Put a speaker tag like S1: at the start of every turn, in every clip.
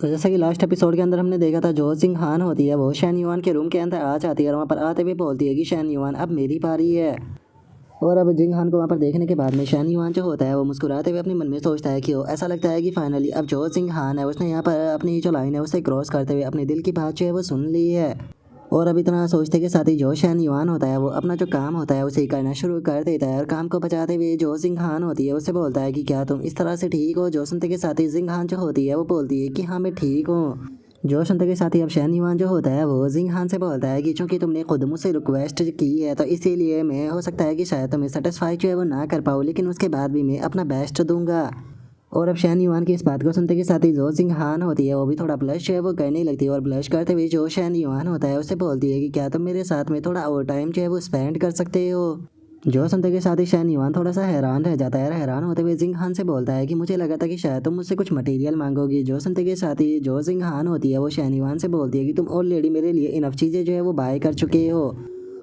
S1: तो जैसा कि लास्ट एपिसोड के अंदर हमने देखा था, जो जिंग हान होती है वो शैन युआन के रूम के अंदर आ जाती है और वहाँ पर आते हुए बोलती है कि शैन युआन अब मेरी पारी है। और अब जिंग हान को वहाँ पर देखने के बाद में शैन युआन जो होता है वो मुस्कुराते हुए अपने मन में सोचता है कि वो ऐसा लगता है कि फाइनली अब जो जिंग हान है उसने यहाँ पर अपनी जो लाइन है उसे क्रॉस करते हुए अपने दिल की बात जो है वो सुन ली है। और अब इतना सोचते के साथ ही जो शैन युआन होता है वो अपना जो काम होता है उसे करना शुरू कर देता है और काम को बचाते हुए जो जिंग हान होती है उसे बोलता है कि क्या तुम इस तरह से ठीक हो। जो सुनते के साथ ही जिंग हान जो होती है वो बोलती है कि हाँ मैं ठीक हूँ। जो सुनते के साथ ही अब शैन युआन जो होता है वो जिंग हान से बोलता है कि चूंकि तुमने खुद मुझसे रिक्वेस्ट की है तो इसीलिए मैं हो सकता है कि शायद तुम्हें सेटिस्फाई जो है वो ना कर पाऊँ, लेकिन उसके बाद भी मैं अपना बेस्ट दूंगा। और अब शैन युआन की इस बात को सुनते के साथ ही जो जिंग हान होती है वो भी थोड़ा ब्लश जो है वो करने लगती है और ब्लश करते हुए जो शैन युआन होता है उससे बोलती है कि क्या तुम मेरे साथ में थोड़ा और टाइम जो है वो स्पेंड कर सकते हो। जो सुनते के साथ ही शैन युआन थोड़ा सा हैरान रह जाता है और हैरान होते हुए जिंग हान से बोलता है कि मुझे लगा था कि शायद तुम मुझसे कुछ मटेरियल मांगोगी। जो सुनते के साथ ही जो जिंग हान होती है वो शैन युआन से बोलती है कि तुम ऑलरेडी मेरे लिए इनफ चीज़ें जो है वो बाय कर चुके हो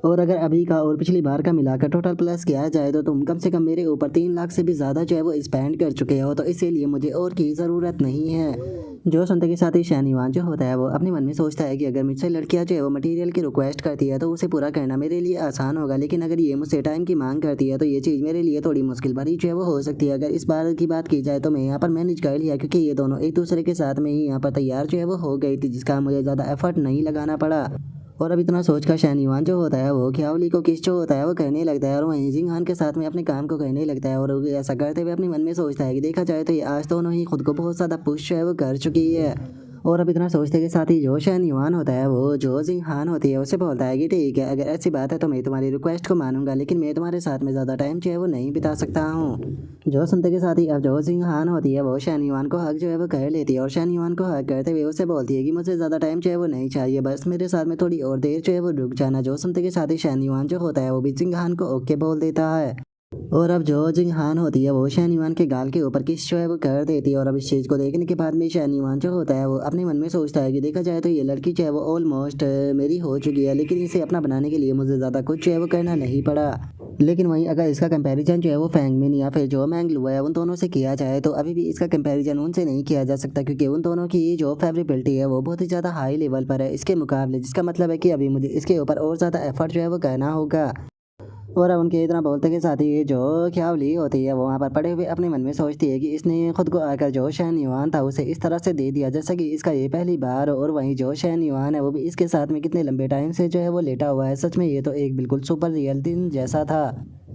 S1: और अगर अभी का और पिछली बार का मिलाकर टोटल प्लस किया जाए तो तुम कम से कम मेरे ऊपर 3 लाख से भी ज़्यादा जो है वो स्पेंड कर चुके हो, तो इसीलिए मुझे और की ज़रूरत नहीं है। जो सुनते के साथ ही शैन युआन जो होता है वो अपने मन में सोचता है कि अगर मुझसे लड़कियां जो है वो मटेरियल की रिक्वेस्ट करती है तो उसे पूरा करना मेरे लिए आसान होगा, लेकिन अगर ये मुझसे टाइम की मांग करती है तो ये चीज़ मेरे लिए थोड़ी मुश्किल भरी जो है वो हो सकती है। अगर इस बार की बात की जाए तो मैं यहाँ पर मैनेज कर लिया क्योंकि ये दोनों एक दूसरे के साथ में ही यहाँ पर तैयार जो है वो हो गई थी, जिसका मुझे ज़्यादा एफर्ट नहीं लगाना पड़ा। और अब इतना सोचकर शैन युआन जो होता है वो ख्यावली को किस जो होता है वो करने लगता है और वहीं जिंग हान के साथ में अपने काम को करने लगता है। और वो ऐसा करते हुए अपने मन में सोचता है कि देखा जाए तो ये आज दोनों ही खुद को बहुत ज़्यादा पुश जो है वो कर चुकी है। और अब इतना सोचते के साथ ही जो शैन युआन होता है वो जो जिंग हान होती है उसे बोलता है कि ठीक है, अगर ऐसी बात है तो मैं तुम्हारी रिक्वेस्ट को मानूंगा, लेकिन मैं तुम्हारे साथ में ज़्यादा टाइम जो है वो नहीं बिता सकता हूँ। जो सुनते के साथ ही अब जो जिंग हान होती है वो शैन युआन को हक जो है वो कर लेती है और शैन युआन को हक करते हुए उसे बोलती है कि मुझे ज़्यादा टाइम जो है वो नहीं चाहिए, बस मेरे साथ में थोड़ी और देर जो है वो रुक जाना। जो सुनते के साथ ही शैन युआन जो होता है वो भी जिंग हान को ओके बोल देता है। और अब जो जिंग हान होती है वो शैन युआन के गाल के ऊपर किस जो है वो कर देती है। और अब इस चीज़ को देखने के बाद में शैन युआन जो होता है वो अपने मन में सोचता है कि देखा जाए तो ये लड़की जो है वो ऑलमोस्ट मेरी हो चुकी है, लेकिन इसे अपना बनाने के लिए मुझे ज़्यादा कुछ जो है वो करना नहीं पड़ा। लेकिन वहीं अगर इसका कंपैरिजन जो है वो फैंगमिन या फिर जो मैंगलू है उन दोनों से किया जाए तो अभी भी इसका कंपैरिजन उनसे नहीं किया जा सकता, क्योंकि उन दोनों की जो फेवरेबिलिटी है वो बहुत ही ज़्यादा हाई लेवल पर है इसके मुकाबले, जिसका मतलब है कि अभी मुझे इसके ऊपर और ज़्यादा एफर्ट जो है वो करना होगा। और अब उनके इतना बोलते के साथ ही ये जो ख्यावली होती है वो वहाँ पर पड़े हुए अपने मन में सोचती है कि इसने खुद को आकर जो शैन युआन था उसे इस तरह से दे दिया जैसा कि इसका ये पहली बार। और वहीं जो शैन युआन है वो भी इसके साथ में कितने लंबे टाइम से जो है वो लेटा हुआ है। सच में ये तो एक बिल्कुल सुपर रियल दिन जैसा था।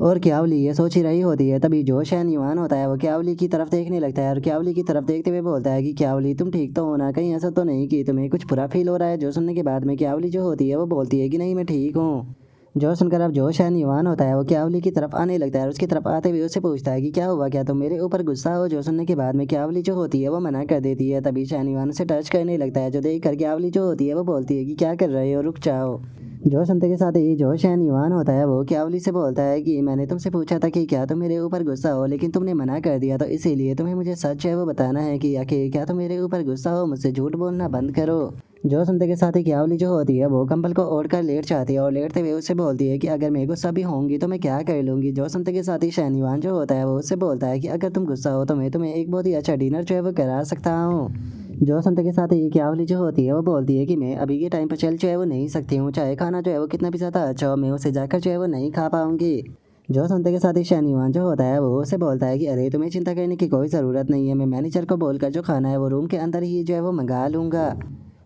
S1: और क्यावली ये सोच ही रही होती है तभी जो शैन युआन होता है वो क्यावली की तरफ देखने लगता है और क्यावली की तरफ देखते हुए बोलता है कि क्यावली तुम ठीक तो हो ना, कहीं ऐसा तो नहीं कि तुम्हें कुछ बुरा फील हो रहा है। जो सुनने के बाद में क्यावली जो होती है वो बोलती है कि नहीं मैं ठीक हूँ। जो सुनकर अब जो शैन युआन होता है वो क्यावली की तरफ आने लगता है और उसकी तरफ आते हुए उससे पूछता है कि क्या हुआ, क्या तुम मेरे ऊपर गुस्सा हो। जो सुनने के बाद में क्यावली जो होती है वो मना कर देती है। तभी शैन युआन उसे टच करने लगता है, जो देख कर क्यावली जो होती है वो बोलती है कि क्या कर रहे हो, रुक जाओ। जो सुनते के साथ ही जो शैन युआन होता है वो क्यावली से बोलता है कि मैंने तुमसे पूछा था कि क्या तुम मेरे ऊपर गुस्सा हो, लेकिन तुमने मना कर दिया, तो इसीलिए तुम्हें मुझे सच है वो बताना है कि आखिर क्या तुम मेरे ऊपर गुस्सा हो। मुझसे झूठ बोलना बंद करो। जो सुनते के साथ ही क्यावली जो होती है वो कंबल को ओढ़ कर लेट जाती है और लेटते हुए उससे बोलती है कि अगर मैं गुस्सा भी होंगी तो मैं क्या कर लूँगी। जो सुनते के साथ ही शैन युआन जो होता है वो उससे बोलता है कि अगर तुम गुस्सा हो तो मैं तुम्हें एक बहुत ही अच्छा डिनर जो है वो करा सकता हूँ। जो सुनते के साथ ही क्यावली जो होती है वो बोलती है कि मैं अभी के टाइम पर चल जो है वो नहीं सकती हूँ, चाहे खाना जो है वो कितना भी ज़्यादा अच्छा हो मैं उसे जाकर जो है वो नहीं खा पाऊँगी। जो सुनते के साथ ही शैन युआन जो होता है वो उसे बोलता है कि अरे तुम्हें चिंता करने की कोई ज़रूरत नहीं है, मैं मैनेजर को बोलकर जो खाना है वो रूम के अंदर ही जो है वो मंगा लूँगा।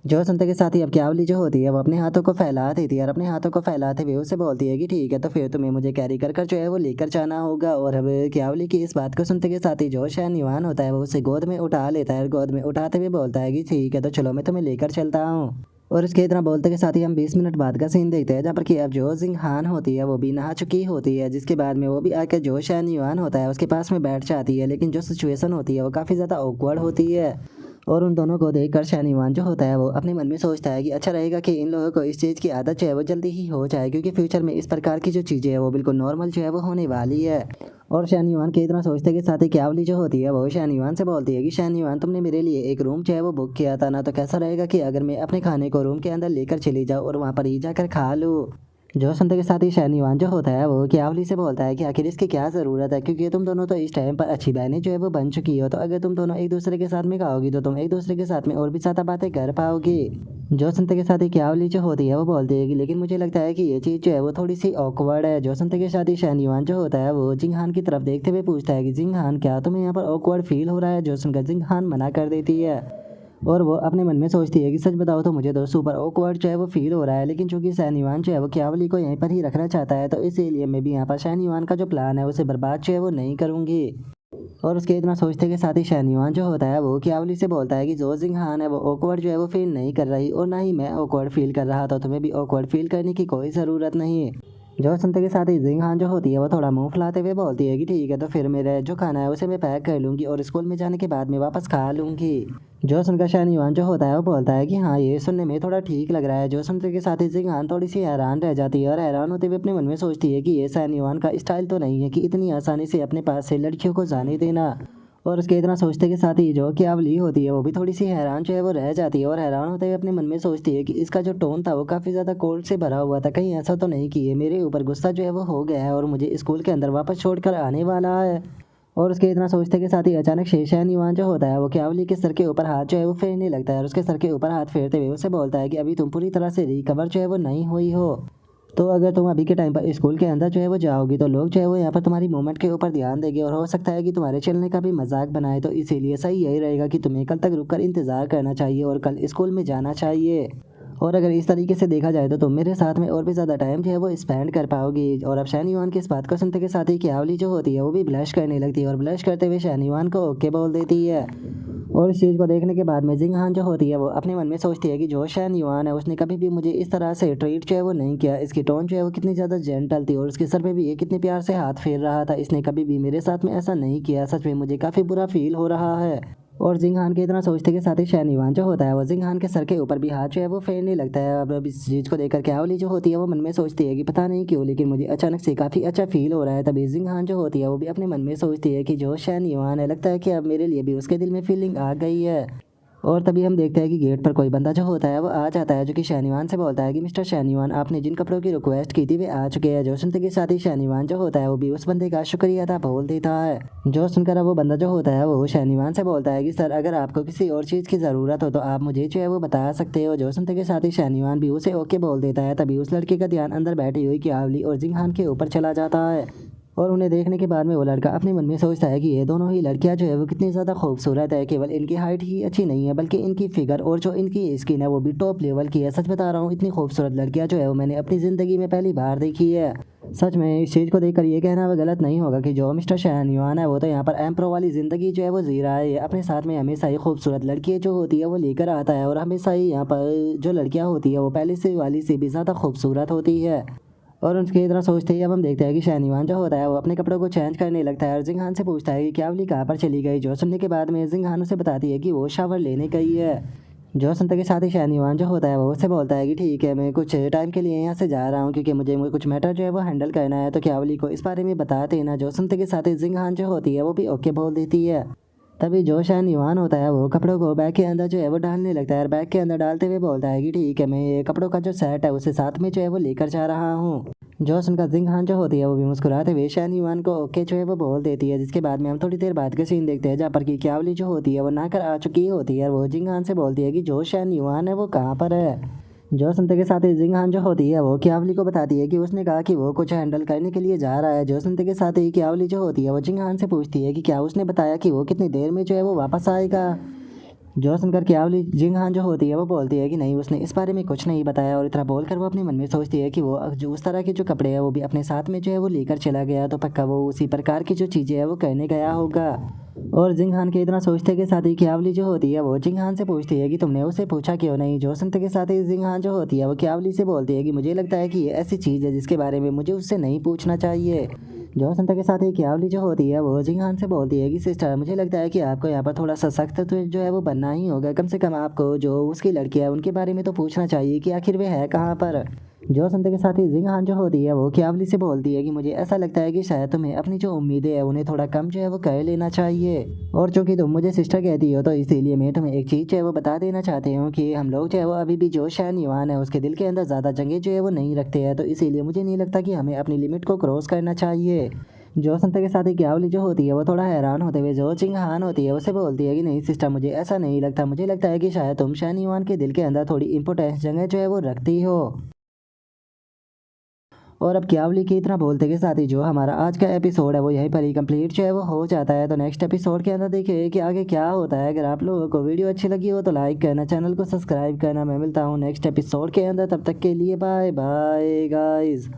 S1: जो सुनते के साथ ही अब क्यावली जो होती है वो अपने हाथों को फैला देती है और अपने हाथों को फैलाते हुए उससे बोलती है कि ठीक है, तो फिर तुम्हें मुझे कैरी कर कर जो है वो लेकर जाना होगा। और अब क्यावली की इस बात को सुनते के साथ ही जो शैन युआन होता है वो उसे गोद में उठा लेता है और गोद में उठाते हुए बोलता है कि ठीक है, तो चलो मैं तुम्हें लेकर चलता हूँ। और इसके इतना बोलते के साथ ही हम 20 मिनट बाद का सीन देखते हैं जहाँ पर कि अब जो जिंग हान होती है वो भी नहा चुकी होती है, जिसके बाद में वो भी आकर जो शैन युआन होता है उसके पास में बैठ जाती है। लेकिन जो सिचुएशन होती है वो काफ़ी ज़्यादा ऑकवर्ड होती है और उन दोनों को देखकर शैन युआन जो होता है वो अपने मन में सोचता है कि अच्छा रहेगा कि इन लोगों को इस चीज़ की आदत जो है वो जल्दी ही हो जाए, क्योंकि फ्यूचर में इस प्रकार की जो चीज़ें है वो बिल्कुल नॉर्मल जो है वो होने वाली है। और शैन युआन के इतना सोचते के साथ ही क्यावली जो होती है वो शैन युआन से बोलती है कि शैन युआन तुमने मेरे लिए एक रूम जो है वो बुक किया था ना, तो कैसा रहेगा कि अगर मैं अपने खाने को रूम के अंदर लेकर चली जाऊँ और वहाँ पर ही जाकर खा लूँ। जो सुनते के साथ ही शहनवान जो होता है वो क्यावली से बोलता है कि आखिर इसकी क्या ज़रूरत है, क्योंकि तुम दोनों तो इस टाइम पर अच्छी बहनें जो है वो बन चुकी हो, तो अगर तुम दोनों एक दूसरे के साथ में खाओगी तो तुम एक दूसरे के साथ में और भी ज़्यादा बातें कर पाओगी। जो सुनते के साथ ही क्यावली जो होती है वो बोलती है कि लेकिन मुझे लगता है कि ये चीज़ जो है वो थोड़ी सी ऑकवर्ड है। जो सुनते के साथ ही शहनवान जो होता है वो जिंगहान की तरफ देखते हुए पूछता है कि जिंगहान क्या तुम्हें यहाँ पर ऑकवर्ड फील हो रहा है। जो सुनकर जिंगहान मना कर देती है और वो अपने मन में सोचती है कि सच बताओ तो मुझे तो सुपर ऑकवर्ड जो है वो फील हो रहा है, लेकिन चूंकि शहनवान जो है वो क्यावली को यहीं पर ही रखना चाहता है, तो इसीलिए मैं भी यहाँ पर शहनवान का जो प्लान है उसे बर्बाद जो है वो नहीं करूँगी। और उसके इतना सोचते के साथ ही शहनवान जो होता है वो क्यावली से बोलता है कि जो जिंगहान है वो ऑकवर्ड जो है वो फील नहीं कर रही और ना ही मैं ऑकवर्ड फील कर रहा, तो तुम्हें भी ऑकवर्ड फील करने की कोई ज़रूरत नहीं है। जो सुनते के साथ ही जिंगहान जो होती है वो थोड़ा मुंह फुलाते हुए बोलती है कि ठीक है, तो फिर मेरा जो खाना है उसे मैं पैक कर लूँगी और स्कूल में जाने के बाद मैं वापस खा लूँगी। जो सुनकर शहनवान जो होता है वो बोलता है कि हाँ, ये सुनने में थोड़ा ठीक लग रहा है। जो सुनते के साथ ही जिंगहान थोड़ी सी हैरान रह जाती है और हैरान होते हुए अपने मन में सोचती है कि ये शहनवान का स्टाइल तो नहीं है कि इतनी आसानी से अपने पास से लड़कियों को जाने देना। और उसके इतना सोचते के साथ ही जो क्यावली होती है वो भी थोड़ी सी हैरान जो है वो रह जाती है और हैरान होते हुए अपने मन में सोचती है कि इसका जो टोन था वो काफ़ी ज़्यादा कोल्ड से भरा हुआ था, कहीं ऐसा तो नहीं कि ये मेरे ऊपर गुस्सा जो है वो हो गया है और मुझे स्कूल के अंदर वापस छोड़कर आने वाला है। और उसके इतना सोचते के साथ ही अचानक से शहनवान जो होता है वो क्यावली के सर के ऊपर हाथ जो है वो फेरने लगता है और उसके सर के ऊपर हाथ फेरते हुए उसे बोलता है कि अभी तुम पूरी तरह से रिकवर जो है वो नहीं हुई हो, तो अगर तुम अभी के टाइम पर स्कूल के अंदर जो है वो जाओगी तो लोग जो है वो यहाँ पर तुम्हारी मूवमेंट के ऊपर ध्यान देंगे और हो सकता है कि तुम्हारे चलने का भी मजाक बनाए, तो इसीलिए सही यही रहेगा कि तुम्हें कल तक रुककर इंतज़ार करना चाहिए और कल स्कूल में जाना चाहिए। और अगर इस तरीके से देखा जाए तो तुम मेरे साथ में और भी ज़्यादा टाइम जो है वो स्पेंड कर पाओगी। और अब शहनवान की इस बात को सुनते के साथ ही क्यावली जो होती है वो भी ब्लश करने लगती है और ब्लश करते हुए शहनवान को ओके बोल देती है। और इस चीज़ को देखने के बाद में जिंगहान जो होती है वो अपने मन में सोचती है कि जो शहनवान है उसने कभी भी मुझे इस तरह से ट्रीट जो है वो नहीं किया, इसकी टोन जो है वो कितनी ज़्यादा जेंटल थी और उसके सर पे भी ये कितने प्यार से हाथ फेर रहा था, इसने कभी भी मेरे साथ में ऐसा नहीं किया, सच में मुझे काफ़ी बुरा फील हो रहा है। और जिंगहान के इतना सोचते के साथ ही शहनवान जो होता है वो जिंगहान के सर के ऊपर भी हाथ जो है वो फेरने लगता है। अब इस चीज़ को देखकर क्यावली जो होती है वो मन में सोचती है कि पता नहीं क्यों लेकिन मुझे अचानक से काफ़ी अच्छा फील हो रहा है। तभी जिंगहान जो होती है वो भी अपने मन में सोचती है कि जो शहनवान है लगता है कि अब मेरे लिए भी उसके दिल में फीलिंग आ गई है। और तभी हम देखते हैं कि गेट पर कोई बंदा जो होता है वो आ जाता है, जो कि शहनवान से बोलता है कि मिस्टर शहनवान, आपने जिन कपड़ों की रिक्वेस्ट की थी वे आ चुके हैं। जो सुनते के साथ ही शहनवान जो होता है वो भी उस बंदे का शुक्रिया अदा बोल देता है। जो सुनकर अब वो बंदा जो होता है वो शहनवान से बोलता है कि सर, अगर आपको किसी और चीज़ की ज़रूरत हो तो आप मुझे जो है वो बता सकते हो। जो सुनते के साथ ही शहनवान भी उसे ओके बोल देता है। तभी उस लड़के का ध्यान अंदर बैठी हुई क्यावली और जिंगहान के ऊपर चला जाता है। और उन्हें देखने के बाद में वो लड़का अपने मन में सोचता है कि ये दोनों ही लड़कियां जो है वो कितनी ज़्यादा खूबसूरत है। केवल इनकी हाइट ही अच्छी नहीं है बल्कि इनकी फिगर और जो इनकी स्किन है वो भी टॉप लेवल की है। सच बता रहा हूँ, इतनी खूबसूरत लड़कियां जो है वो मैंने अपनी ज़िंदगी में पहली बार देखी है। सच में इस चीज़ को देखकर ये कहना वो गलत नहीं होगा कि जो मिस्टर शहनवान है वो तो यहाँ पर एम्प्रो वाली ज़िंदगी जो है वो जी रहा है। ये अपने साथ में हमेशा ही खूबसूरत लड़की जो होती है वो लेकर आता है और हमेशा ही यहाँ पर जो लड़कियाँ होती है वो पहले से वाली से भी ज़्यादा खूबसूरत होती है। और उसके इतना सोचते ही अब हम देखते हैं कि शहनवान जो होता है वो अपने कपड़ों को चेंज करने लगता है और जिंगहान से पूछता है कि क्यावली कहाँ पर चली गई। जो सुनने के बाद में जिंगहान उसे बताती है कि वो शावर लेने गई है। जो सुनते के साथ ही शहनवान जो होता है वो उससे बोलता है कि ठीक है, मैं कुछ टाइम के लिए यहाँ से जा रहा हूँ क्योंकि मुझे कुछ मैटर जो है वो हैंडल करना है, तो क्यावली को इस बारे में बता देना। जो सुनते के साथ ही जिंगहान जो होती है वो भी ओके बोल देती है। तभी जो शहनवान होता है वो कपड़ों को बैग के अंदर जो है वो डालने लगता है और बैग के अंदर डालते हुए बोलता है कि ठीक है, मैं ये कपड़ों का जो सेट है उसे साथ में जो है वो लेकर जा रहा हूँ। जो सुनकर जिंगहान जो होती है वो भी मुस्कुराते हुए शहनवान को ओके जो है वो बोल देती है। जिसके बाद में हम थोड़ी देर बाद का सीन देखते हैं जहाँ पर कि क्यावली जो होती है वो नहाकर आ चुकी होती है और वो जिंगहान से बोलती है कि जो शहनवान है वो कहाँ पर है। जो सुनते के साथ ही जिंगहान जो होती है वो क्यावली को बताती है कि उसने कहा कि वो कुछ हैंडल करने के लिए जा रहा है। जो सुनते के साथ ही क्यावली जो होती है वो जिंगहान से पूछती है कि क्या उसने बताया कि वो कितनी देर में जो है वो वापस आएगा। जो सुनकर क्यावली जिंगहान जो होती है वो बोलती है कि नहीं, उसने इस बारे में कुछ नहीं बताया। और इतना बोलकर वो अपने मन में सोचती है कि वो जो उस तरह के जो कपड़े हैं वो भी अपने साथ में जो है वो लेकर चला गया, तो पक्का वो उसी प्रकार की जो चीज़ें है वो करने गया होगा। और जिंगहान के इतना सोचते के साथ ही क्यावली जो होती है वो जिंगहान से पूछती है कि तुमने उसे पूछा क्यों नहीं। जो सुनते के साथ ही जिंगहान जो होती है वो क्यावली से बोलती है कि मुझे लगता है कि ये ऐसी चीज़ है जिसके बारे में मुझे उससे नहीं पूछना चाहिए। जो सुनते के साथ ही क्यावली जो होती है वो जिंगहान से बोलती है कि सिस्टर, मुझे लगता है कि आपको यहाँ पर थोड़ा सा सख्त तो जो है वो बनना ही होगा। कम से कम आपको जो उसकी लड़की है उनके बारे में तो पूछना चाहिए कि आखिर वे है कहाँ पर। जो सुनते के साथ ही जिंग हान जो होती है वो क्यावली से बोलती है कि मुझे ऐसा लगता है कि शायद तुम्हें अपनी जो उम्मीदें हैं उन्हें थोड़ा कम जो है वो कर लेना चाहिए, और चूंकि तुम मुझे सिस्टर कहती हो तो इसीलिए मैं तुम्हें एक चीज़ जो है वो बता देना चाहती हूँ कि हम लोग जो है वो अभी भी जो शैन युआन है उसके दिल के अंदर ज़्यादा जंगे जो है वो नहीं रखते हैं, तो इसीलिए मुझे नहीं लगता कि हमें अपनी लिमिट को क्रॉस करना चाहिए। जो संता के साथ ही क्यावली जो होती है वो थोड़ा हैरान होते हुए जो चिंग हान होती है उसे बोलती है कि नहीं सिस्टर, मुझे ऐसा नहीं लगता, मुझे लगता है कि शायद तुम शैन युआन के दिल के अंदर थोड़ी इंपॉर्टेंस जगह जो है वो रखती हो। और अब क्यावली की इतना बोलते के साथ ही जो हमारा आज का एपिसोड है वो यहीं पर ही कंप्लीट जो है वो हो जाता है। तो नेक्स्ट एपिसोड के अंदर देखिए कि आगे क्या होता है। अगर आप लोगों को वीडियो अच्छी लगी हो तो लाइक करना, चैनल को सब्सक्राइब करना। मैं मिलता हूँ नेक्स्ट एपिसोड के अंदर, तब तक के लिए बाय बाय गाइज।